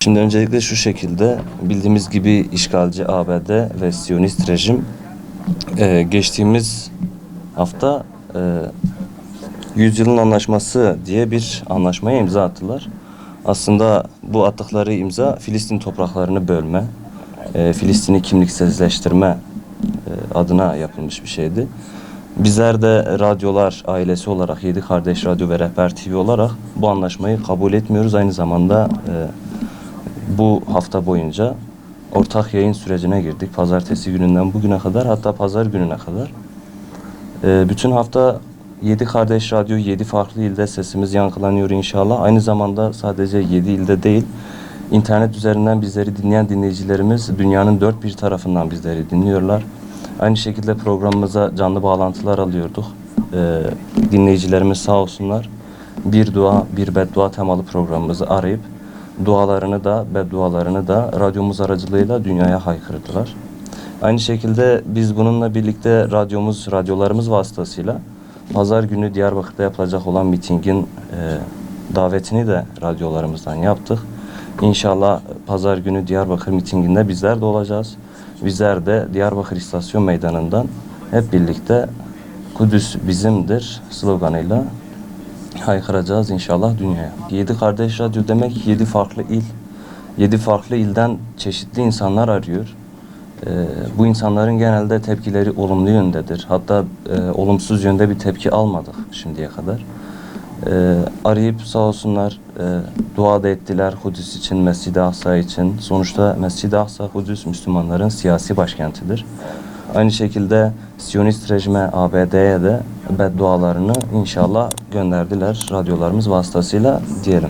Şimdi öncelikle şu şekilde, bildiğimiz gibi işgalci ABD ve Siyonist rejim geçtiğimiz hafta Yüzyılın Anlaşması diye bir anlaşmaya imza attılar. Aslında bu attıkları imza Filistin topraklarını bölme, Filistin'i kimliksizleştirme adına yapılmış bir şeydi. Bizler de radyolar ailesi olarak, Yedi Kardeş Radyo ve Rehber TV olarak bu anlaşmayı kabul etmiyoruz. Aynı zamanda bu hafta boyunca ortak yayın sürecine girdik. Pazartesi gününden bugüne kadar, hatta pazar gününe kadar. Bütün hafta Yedi Kardeş Radyo 7 farklı ilde sesimiz yankılanıyor inşallah. Aynı zamanda sadece 7 ilde değil, internet üzerinden bizleri dinleyen dinleyicilerimiz dünyanın dört bir tarafından bizleri dinliyorlar. Aynı şekilde programımıza canlı bağlantılar alıyorduk. Dinleyicilerimiz sağ olsunlar, bir dua bir beddua temalı programımızı arayıp dualarını da beddualarını da radyomuz aracılığıyla dünyaya haykırdılar. Aynı şekilde biz bununla birlikte radyolarımız vasıtasıyla pazar günü Diyarbakır'da yapılacak olan mitingin davetini de radyolarımızdan yaptık. İnşallah pazar günü Diyarbakır mitinginde bizler de olacağız. Bizler de Diyarbakır İstasyon Meydanı'ndan hep birlikte Kudüs bizimdir sloganıyla haykıracağız inşallah dünyaya. 7 Kardeş Radyo demek 7 farklı il. 7 farklı ilden çeşitli insanlar arıyor. Bu insanların genelde tepkileri olumlu yöndedir. Hatta olumsuz yönde bir tepki almadık şimdiye kadar. Arayıp sağ olsunlar dua da ettiler Kudüs için, Mescid-i Aksa için. Sonuçta Mescid-i Aksa, Kudüs Müslümanların siyasi başkentidir. Aynı şekilde Siyonist rejime, ABD'ye de beddualarını inşallah gönderdiler radyolarımız vasıtasıyla diyelim.